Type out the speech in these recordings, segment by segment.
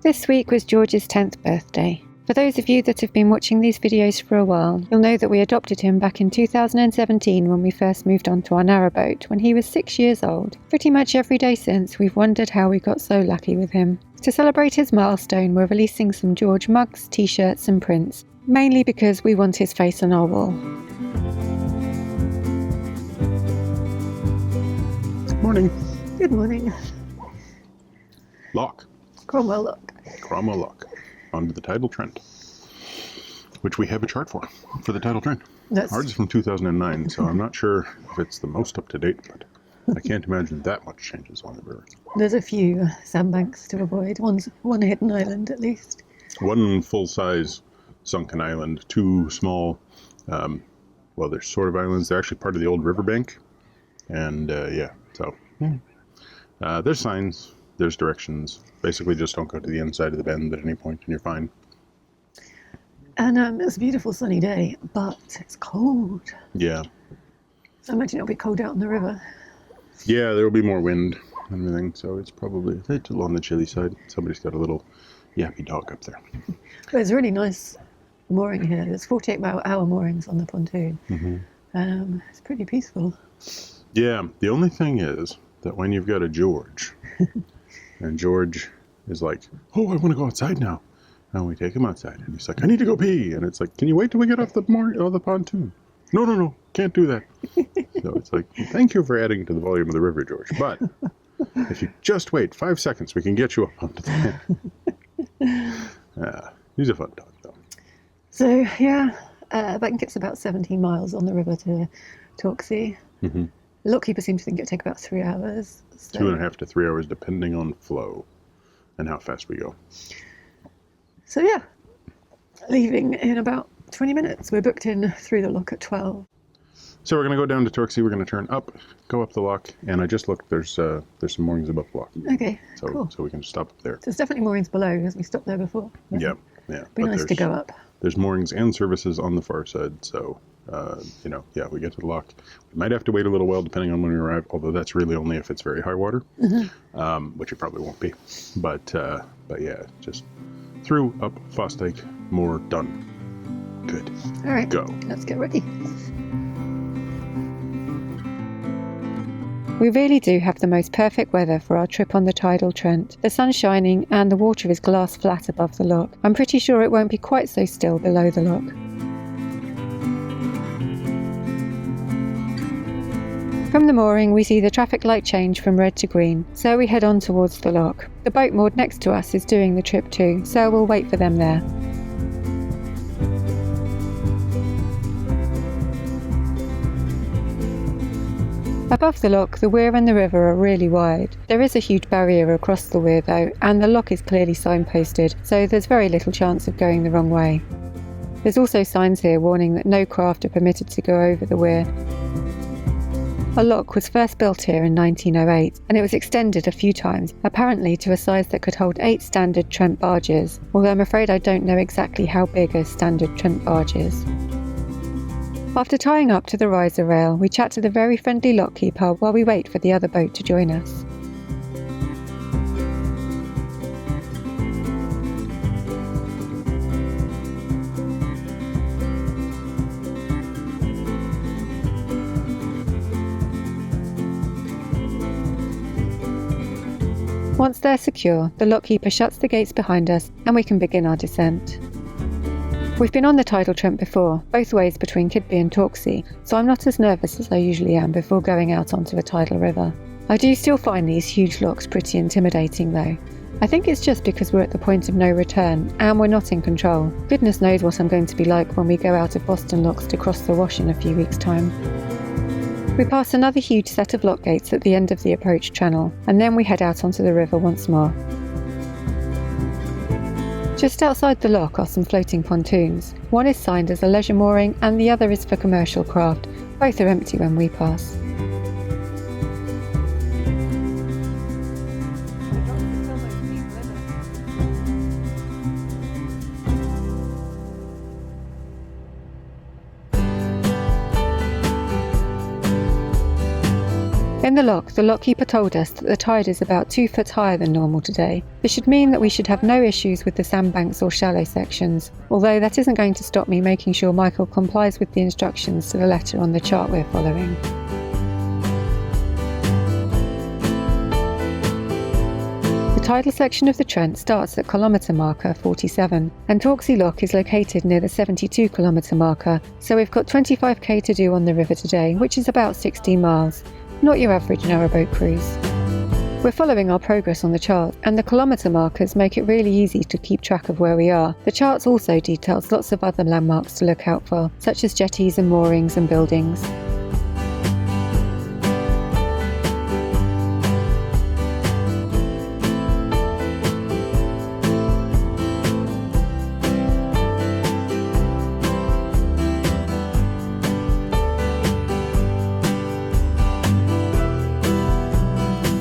This week was George's 10th birthday. For those of you that have been watching these videos for a while, you'll know that we adopted him back in 2017 when we first moved onto our narrowboat when he was 6 years old. Pretty much every day since, we've wondered how we got so lucky with him. To celebrate his milestone, we're releasing some George mugs, t-shirts and prints, mainly because we want his face on our wall. Morning. Good morning. Lock. Cromwell Lock. Cromwell Lock. Onto the Tidal Trent, which we have a chart for the Tidal Trent. Ours is from 2009, so I'm not sure if it's the most up-to-date, but I can't imagine that much changes on the river. There's a few sandbanks to avoid. One hidden island at least. One full-size sunken island, two small, well, they're sort of islands. They're actually part of the old riverbank, and there's signs, there's directions. Basically, just don't go to the inside of the bend at any point, and you're fine. And it's a beautiful sunny day, but it's cold. Yeah. So I imagine it'll be cold out on the river. Yeah, there will be more wind and everything, so it's probably a little on the chilly side. Somebody's got a little yappy dog up there. But it's really nice mooring here. There's 48-hour moorings on the pontoon. Mm-hmm. It's pretty peaceful. Yeah, the only thing is that when you've got a George, and George is like, oh, I want to go outside now. And we take him outside, and he's like, I need to go pee. And it's like, can you wait till we get off the pontoon? No, can't do that. So it's like, thank you for adding to the volume of the river, George. But if you just wait 5 seconds, we can get you up onto the he's a fun dog, though. So, yeah, I think it's about 17 miles on the river to Torksey. Mm-hmm. The lockkeeper seemed to think it would take about 3 hours. So. 2.5 to 3 hours, depending on flow and how fast we go. So, yeah, leaving in about 20 minutes. We're booked in through the lock at 12. So we're going to go down to Torksey. We're going to turn up, go up the lock, and I just looked. There's some moorings above the lock. Okay, so, cool. So we can stop up there. So there's definitely moorings below because we stopped there before. Yeah. Be nice to go up. There's moorings and services on the far side, so, we get to the lock. We might have to wait a little while depending on when we arrive, although that's really only if it's very high water, which it probably won't be. But yeah, just through, up, Fostake, moor, done. Good. All right. Go. Let's get ready. We really do have the most perfect weather for our trip on the Tidal Trent. The sun's shining and the water is glass flat above the lock. I'm pretty sure it won't be quite so still below the lock. From the mooring we see the traffic light change from red to green, so we head on towards the lock. The boat moored next to us is doing the trip too, so we'll wait for them there. Above the lock, the weir and the river are really wide. There is a huge barrier across the weir though, and the lock is clearly signposted, so there's very little chance of going the wrong way. There's also signs here warning that no craft are permitted to go over the weir. Our lock was first built here in 1908, and it was extended a few times, apparently to a size that could hold 8 standard Trent barges, although I'm afraid I don't know exactly how big a standard Trent barge is. After tying up to the riser rail, we chat to the very friendly lockkeeper while we wait for the other boat to join us. Once they're secure, the lockkeeper shuts the gates behind us and we can begin our descent. We've been on the Tidal Trent before, both ways between Kidby and Torksey, so I'm not as nervous as I usually am before going out onto a tidal river. I do still find these huge locks pretty intimidating though. I think it's just because we're at the point of no return and we're not in control. Goodness knows what I'm going to be like when we go out of Boston locks to cross the Wash in a few weeks' time. We pass another huge set of lock gates at the end of the approach channel, and then we head out onto the river once more. Just outside the lock are some floating pontoons. One is signed as a leisure mooring and the other is for commercial craft. Both are empty when we pass. In In the lockkeeper told us that the tide is about 2 foot higher than normal today. This should mean that we should have no issues with the sandbanks or shallow sections, although that isn't going to stop me making sure Michael complies with the instructions to the letter on the chart we're following. The tidal section of the Trent starts at kilometre marker 47, and Torksey Lock is located near the 72 kilometre marker, so we've got 25k to do on the river today, which is about 16 miles, not your average narrowboat cruise. We're following our progress on the chart, and the kilometre markers make it really easy to keep track of where we are. The chart also details lots of other landmarks to look out for, such as jetties and moorings and buildings.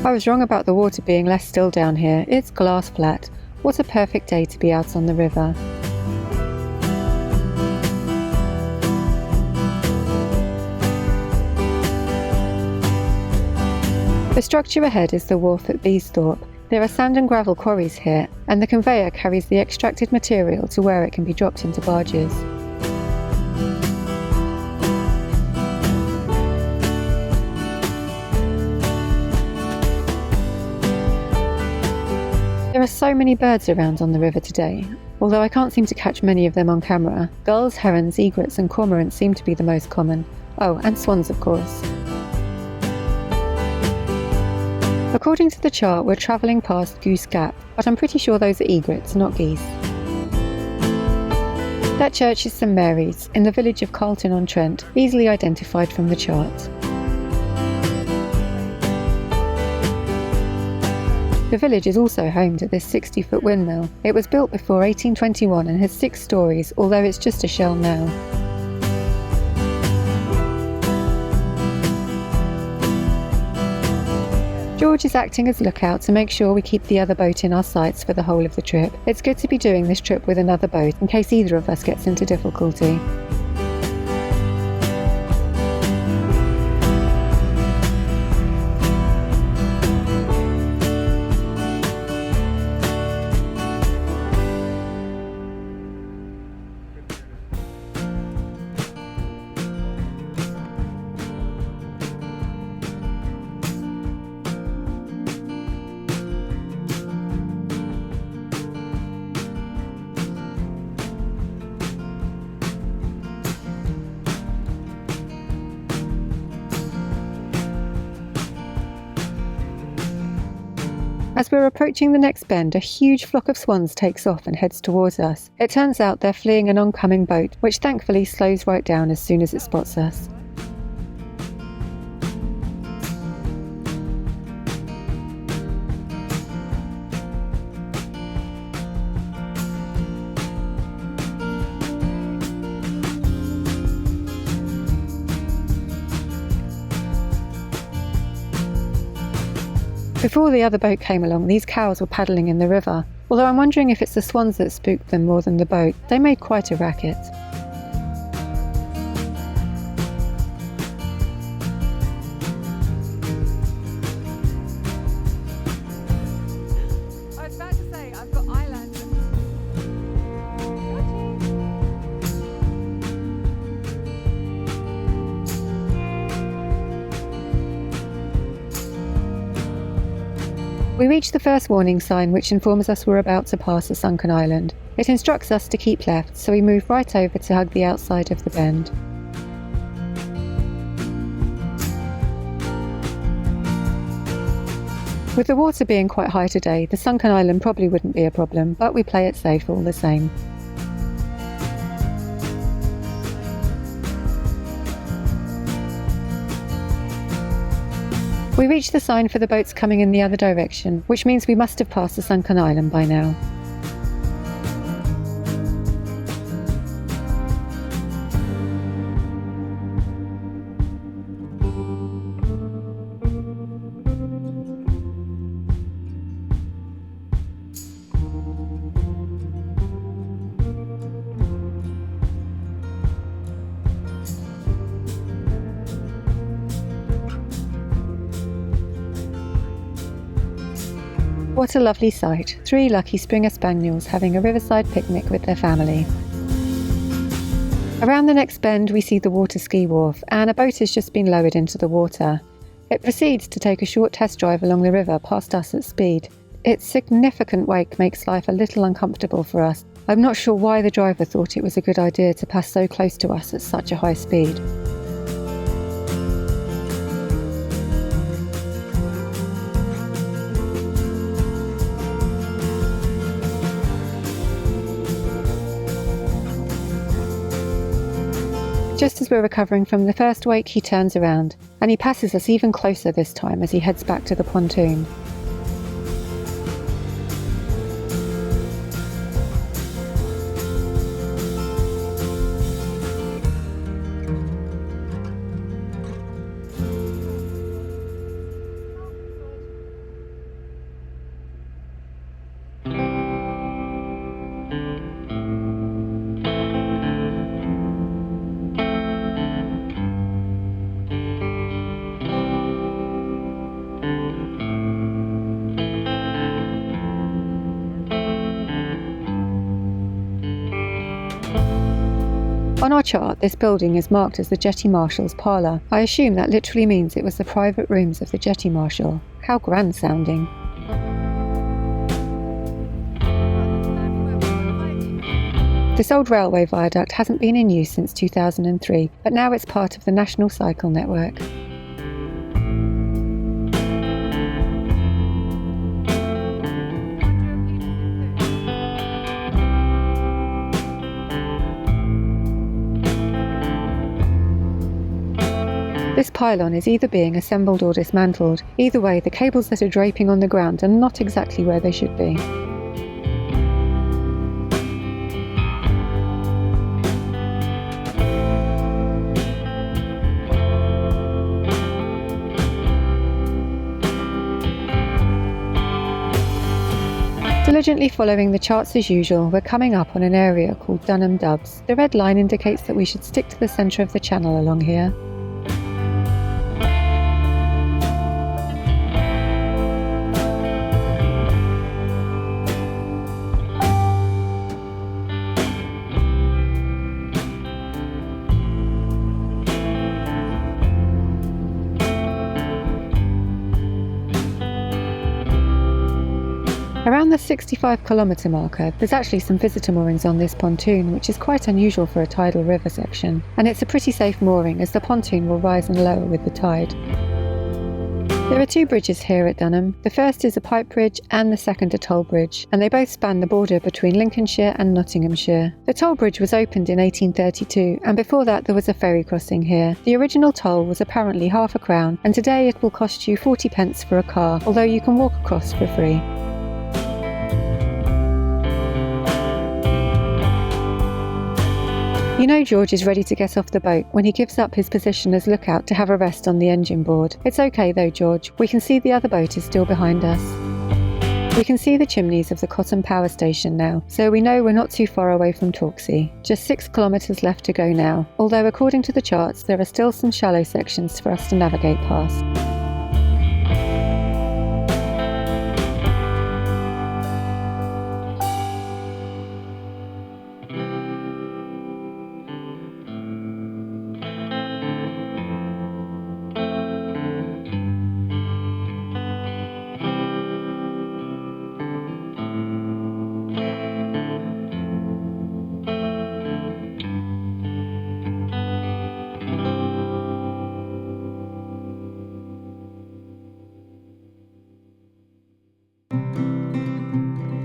I was wrong about the water being less still down here. It's glass flat. What a perfect day to be out on the river. The structure ahead is the wharf at Beesthorpe. There are sand and gravel quarries here, and the conveyor carries the extracted material to where it can be dropped into barges. There are so many birds around on the river today, although I can't seem to catch many of them on camera. Gulls, herons, egrets and cormorants seem to be the most common. Oh, and swans of course. According to the chart, we're travelling past Goose Gap, but I'm pretty sure those are egrets, not geese. That church is St Mary's, in the village of Carlton-on-Trent, easily identified from the chart. The village is also home to this 60-foot windmill. It was built before 1821 and has 6 stories, although it's just a shell now. George is acting as lookout to make sure we keep the other boat in our sights for the whole of the trip. It's good to be doing this trip with another boat in case either of us gets into difficulty. As we're approaching the next bend, a huge flock of swans takes off and heads towards us. It turns out they're fleeing an oncoming boat, which thankfully slows right down as soon as it spots us. Before the other boat came along, these cows were paddling in the river, although I'm wondering if it's the swans that spooked them more than the boat. They made quite a racket. I was about to say, I've got eyelashes. We reach the first warning sign, which informs us we're about to pass a sunken island. It instructs us to keep left, so we move right over to hug the outside of the bend. With the water being quite high today, the sunken island probably wouldn't be a problem, but we play it safe all the same. We reach the sign for the boats coming in the other direction, which means we must have passed the sunken island by now. What a lovely sight, 3 lucky Springer Spaniels having a riverside picnic with their family. Around the next bend we see the water ski wharf, and a boat has just been lowered into the water. It proceeds to take a short test drive along the river past us at speed. Its significant wake makes life a little uncomfortable for us. I'm not sure why the driver thought it was a good idea to pass so close to us at such a high speed. Just as we're recovering from the first wake, he turns around, and he passes us even closer this time as he heads back to the pontoon. On our chart, this building is marked as the Jetty Marshal's parlour. I assume that literally means it was the private rooms of the Jetty Marshal. How grand sounding. This old railway viaduct hasn't been in use since 2003, but now it's part of the National Cycle Network. This pylon is either being assembled or dismantled. Either way, the cables that are draping on the ground are not exactly where they should be. Diligently following the charts as usual, we're coming up on an area called Dunham Dubs. The red line indicates that we should stick to the centre of the channel along here. Around the 65-kilometre marker, there's actually some visitor moorings on this pontoon, which is quite unusual for a tidal river section, and it's a pretty safe mooring as the pontoon will rise and lower with the tide. There are 2 bridges here at Dunham. The first is a pipe bridge and the second a toll bridge, and they both span the border between Lincolnshire and Nottinghamshire. The toll bridge was opened in 1832, and before that there was a ferry crossing here. The original toll was apparently £0.50, and today it will cost you 40 pence for a car, although you can walk across for free. You know George is ready to get off the boat when he gives up his position as lookout to have a rest on the engine board. It's okay though, George. We can see the other boat is still behind us. We can see the chimneys of the Cotton Power Station now, so we know we're not too far away from Torksey. Just 6 kilometres left to go now, although according to the charts there are still some shallow sections for us to navigate past.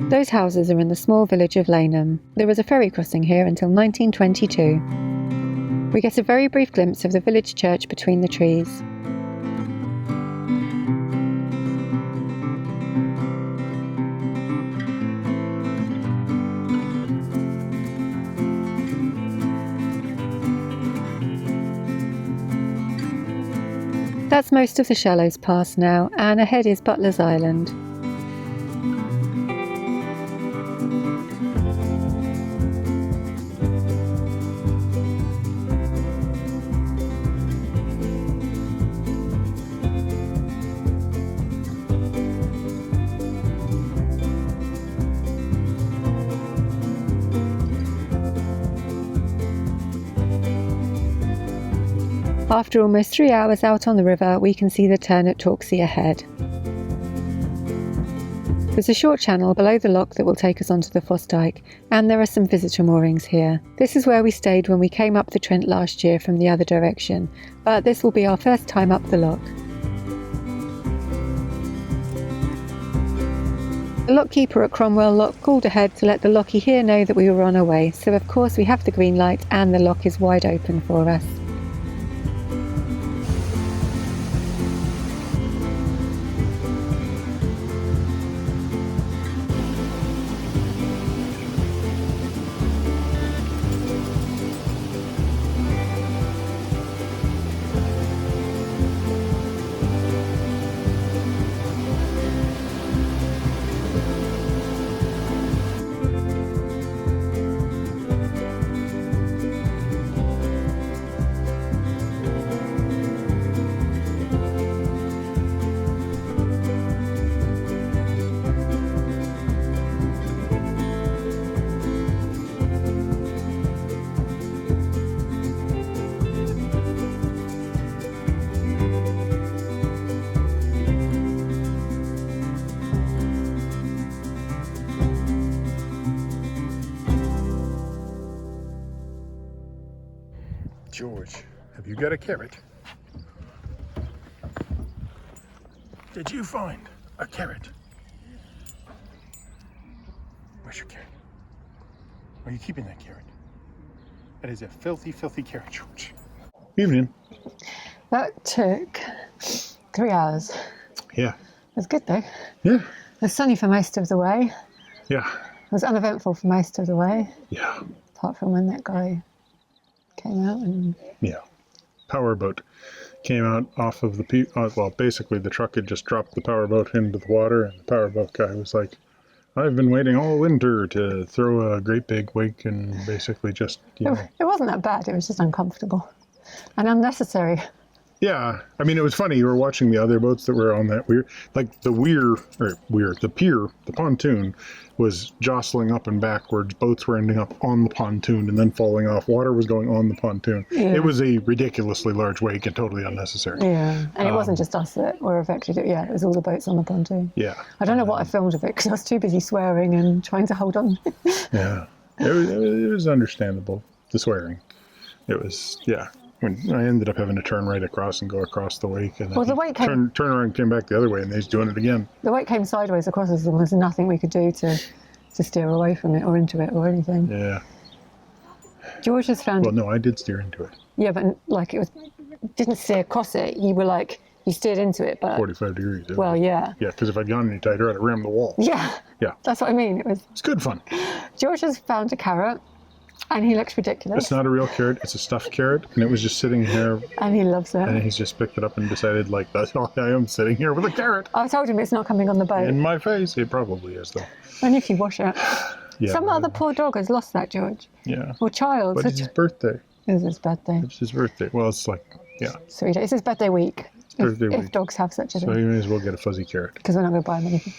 Those houses are in the small village of Laneham. There was a ferry crossing here until 1922. We get a very brief glimpse of the village church between the trees. That's most of the shallows past now, and ahead is Butler's Island. After almost 3 hours out on the river, we can see the turn at Torksey ahead. There's a short channel below the lock that will take us onto the Foss Dyke, and there are some visitor moorings here. This is where we stayed when we came up the Trent last year from the other direction, but this will be our first time up the lock. The lockkeeper at Cromwell Lock called ahead to let the locky here know that we were on our way, so of course we have the green light and the lock is wide open for us. George, have you got a carrot? Did you find a carrot? Where's your carrot? Are you keeping that carrot? That is a filthy, filthy carrot, George. Evening. That took 3 hours. Yeah. It was good though. Yeah. It was sunny for most of the way. Yeah. It was uneventful for most of the way. Yeah. Apart from when that guy came out and... Yeah. Powerboat came out off of the... well, basically the truck had just dropped the powerboat into the water, and the powerboat guy was like, I've been waiting all winter to throw a great big wake and basically just, you know... It wasn't that bad, it was just uncomfortable and unnecessary. Yeah, I mean, it was funny. You were watching the other boats that were on that weir, like the the pier, the pontoon was jostling up and backwards. Boats were ending up on the pontoon and then falling off. Water was going on the pontoon. Yeah. It was a ridiculously large wake and totally unnecessary. Yeah, and it wasn't just us that were affected. Yeah, it was all the boats on the pontoon. Yeah. I don't know what I filmed of it because I was too busy swearing and trying to hold on. Yeah, it was understandable, the swearing. It was, yeah. When I ended up having to turn right across and go across the wake, and then the wake came, turn around and came back the other way, and he's doing it again. The wake came sideways across us, and there was nothing we could do to steer away from it or into it or anything. Yeah. George has found. Well, no, I did steer into it. Yeah, but like it was, didn't steer across it. You were like you steered into it, but 45 degrees. Well, yeah. Yeah, because if I'd gone any tighter, I'd have rammed the wall. Yeah. Yeah. That's what I mean. It's good fun. George has found a carrot. And he looks ridiculous. It's not a real carrot, it's a stuffed carrot, and it was just sitting here. And he loves it. And he's just picked it up and decided, like, that's all I am, sitting here with a carrot. I told him it's not coming on the boat. In my face. It probably is, though. And if you wash it. Yeah. Some other poor dog has lost that, George. Yeah. Or child. But it's his birthday. It is his birthday. It's his birthday. Well, it's like, yeah. Sweet. It's his birthday week. If dogs have such a thing. So you may as well get a fuzzy carrot. Because we're not going to buy him anything.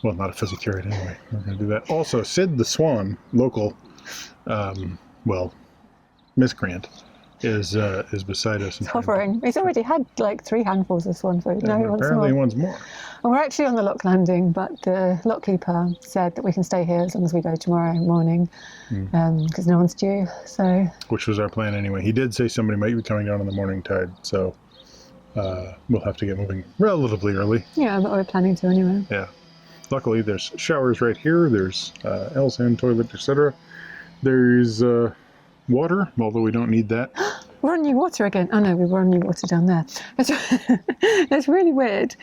Well, not a fuzzy carrot anyway. We're going to do that. Also, Sid the Swan, local, miscreant, is beside us. He's hovering. He's already had like 3 handfuls of swan food. No, he wants apparently more. he wants more. And we're actually on the lock landing, but the lockkeeper said that we can stay here as long as we go tomorrow morning, because no one's due. So. Which was our plan anyway. He did say somebody might be coming down in the morning tide, so we'll have to get moving relatively early. Yeah, but we're planning to anyway. Yeah. Luckily, there's showers right here. There's L-sand toilet, etc. There's water, although we don't need that. We're on new water again. Oh no, we were on new water down there. It's really weird.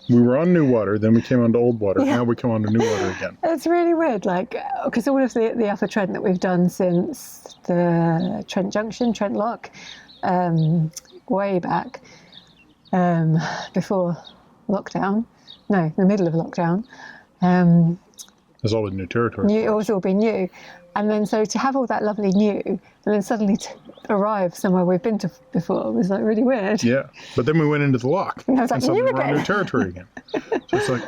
We were on new water, then we came onto old water. Yeah. Now we come onto new water again. It's really weird, like, because all of the upper Trent that we've done since the Trent Junction, Trent Lock, way back, before lockdown, no, the middle of lockdown. There's always new territory. It was all been new. And then so to have all that lovely new, and then suddenly to arrive somewhere we've been to before was like really weird. Yeah, but then we went into the lock, and I was like, suddenly we're on new territory again. So it's like,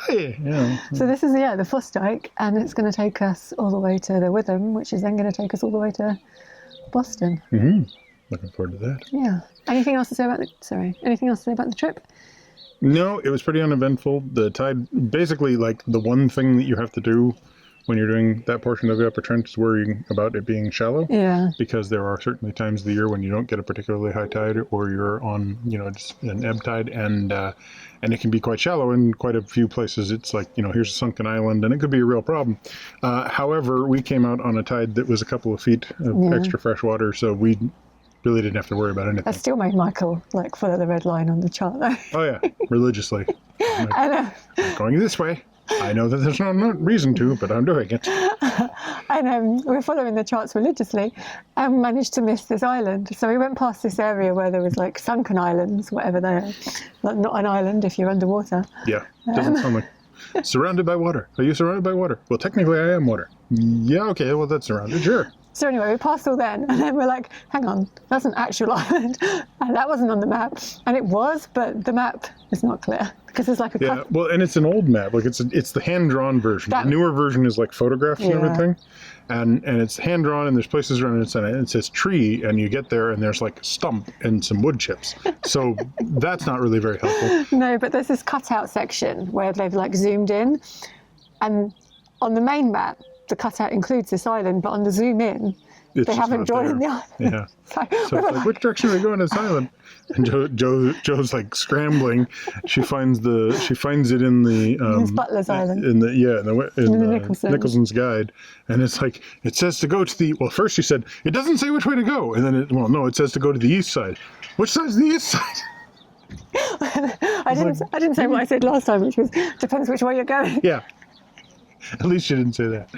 hey, yeah. So this is the Foss Dyke, and it's going to take us all the way to the Witham, which is then going to take us all the way to Boston. Mm-hmm. looking forward to that. Yeah. Anything else to say about the trip? No, it was pretty uneventful. The tide, basically, like, the one thing that you have to do when you're doing that portion of the Upper Trent is worrying about it being shallow. Yeah. Because there are certainly times of the year when you don't get a particularly high tide, or you're on, just an ebb tide, and it can be quite shallow in quite a few places. It's like, here's a sunken island, and it could be a real problem. However, we came out on a tide that was a couple of feet of extra fresh water, so we really didn't have to worry about anything. I still made Michael follow the red line on the chart though. Oh yeah, religiously. I know. I'm going this way. I know that there's no reason to, but I'm doing it. And we're following the charts religiously and managed to miss this island. So we went past this area where there was like sunken islands, whatever they are. Like, not an island if you're underwater. Yeah, doesn't sound like. Surrounded by water. Are you surrounded by water? Well, technically I am water. Yeah, okay, well that's surrounded, sure. So anyway, we passed all then, and then we're like, hang on, that's an actual island. And that wasn't on the map. And it was, but the map is not clear. Because there's like a cut. Well, and it's an old map. Like, it's the hand-drawn version. The newer version is like photographs and everything. And it's hand-drawn, and there's places around it, and it says tree, and you get there, and there's like a stump and some wood chips. So that's not really very helpful. No, but there's this cutout section where they've like zoomed in. And on the main map, the cutout includes this island, but on the zoom in, they haven't drawn in the island. Yeah. So it's like, which direction are we going this island? And Joe's like scrambling. She finds it in the Butler's Island. In the Nicholson's Guide, and it's like, it says to go to the. Well, first she said it doesn't say which way to go, and then it says to go to the east side. Which side's the east side? I didn't say what I said last time, which was depends which way you're going. Yeah. At least you didn't say that.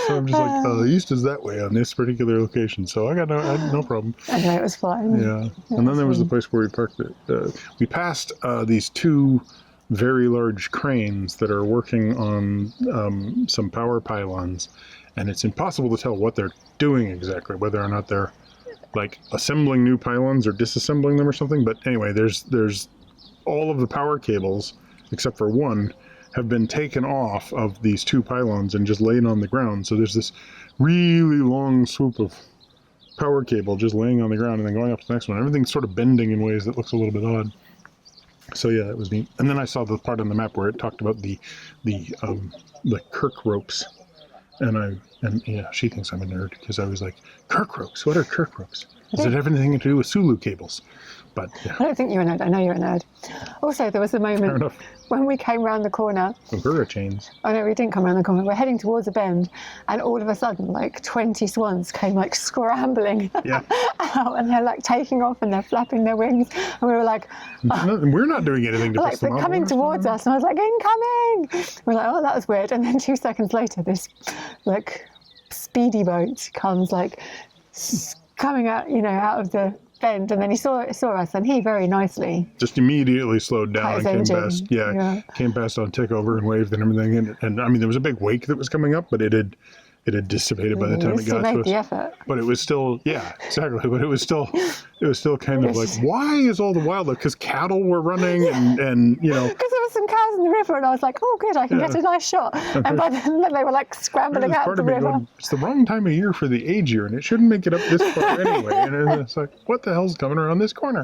So I'm just like, the east is that way on this particular location. So I had no problem. Okay, it was fine. Yeah. And then there was the place where we parked it. We passed these two very large cranes that are working on some power pylons. And it's impossible to tell what they're doing exactly, whether or not they're like assembling new pylons or disassembling them or something. But anyway, there's all of the power cables, except for one, have been taken off of these two pylons and just laid on the ground. So there's this really long swoop of power cable just laying on the ground and then going up to the next one. Everything's sort of bending in ways that looks a little bit odd. So yeah, that was neat. And then I saw the part on the map where it talked about the Kirk ropes. And yeah, she thinks I'm a nerd because I was like, Kirk ropes? What are Kirk ropes? Does it have anything to do with Sulu cables? But yeah. I don't think you're a nerd. I know you're a nerd. Also, there was a moment when we came round the corner. Burger chains. Oh no, we didn't come around the corner. We're heading towards a bend, and all of a sudden, like 20 swans came like scrambling out, and they're like taking off and they're flapping their wings, and we were like, we're not doing anything to piss them off. They're coming towards us, and I was like, incoming! We're like, oh, that was weird. And then 2 seconds later, this like Speedy boat comes like coming out, out of the bend, and then he saw us, and he very nicely just immediately slowed down and came past on tick over and waved and everything, and I mean there was a big wake that was coming up, but it had dissipated by the time it got to us. The effort. But it was still, exactly. But it was still kind of like, why is all the wildlife? Because cattle were running, and because there were some cows in the river, and I was like, oh good, I can get a nice shot. And by then they were like scrambling out of the river. Going, it's the wrong time of year for the age year, and it shouldn't make it up this far anyway. And it's like, what the hell's coming around this corner?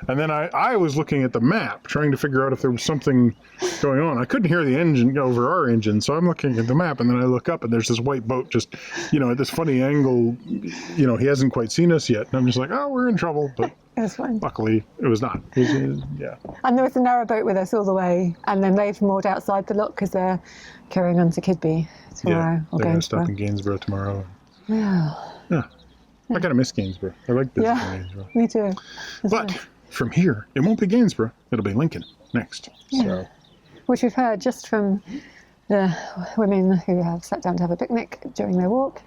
And then I was looking at the map, trying to figure out if there was something going on. I couldn't hear the engine over our engine, so I'm looking at the map, and then I look up, and there's this white boat just, at this funny angle. He hasn't quite seen us yet, and I'm just like, oh, we're in trouble. But it was fine. Luckily, it was not. Yeah. And there was a narrow boat with us all the way, and then they've moored outside the lock because they're carrying on to Kidby tomorrow. They're going to stop in Gainsborough tomorrow. Yeah. I kind of miss Gainsborough. I like visiting Gainsborough. Me too. But from here, it won't be Gainsborough. It'll be Lincoln next. Yeah. So. Which we've heard just from the women who have sat down to have a picnic during their walk,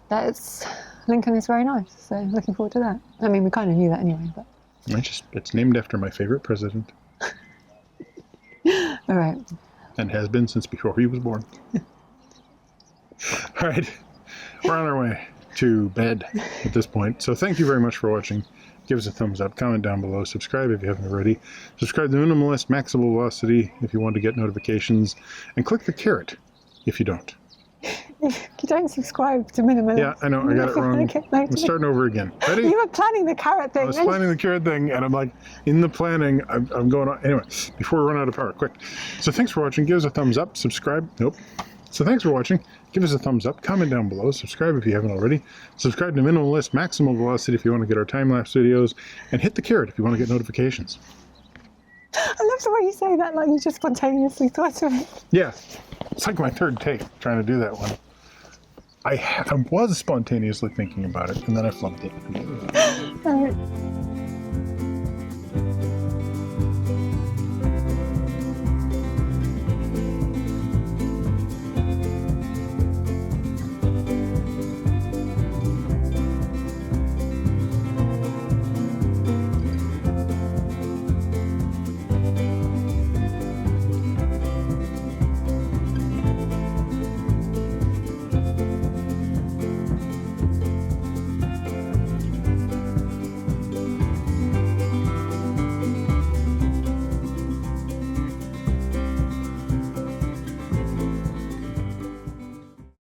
that Lincoln is very nice. So looking forward to that. I mean, we kind of knew that anyway, but it's named after my favorite president. All right. And has been since before he was born. All right, we're on our way to bed at this point. So thank you very much for watching. Give us a thumbs up, comment down below, subscribe if you haven't already. Subscribe to Minimalist Maximum Velocity if you want to get notifications, and click the carrot if you don't. You don't subscribe to minimalist. Yeah, I know. I got it wrong. I'm starting over again. Ready? You were planning the carrot thing. I was planning the carrot thing, and I'm like, in the planning, I'm going on. Anyway, before we run out of power, quick. So thanks for watching. Give us a thumbs up. Subscribe. Nope. So thanks for watching. Give us a thumbs up. Comment down below. Subscribe if you haven't already. Subscribe to Minimalist Maximum Velocity if you want to get our time-lapse videos. And hit the carrot if you want to get notifications. I love the way you say that, like you just spontaneously thought of it. Yeah. It's like my third take trying to do that one. I was spontaneously thinking about it, and then I flunked it. All right.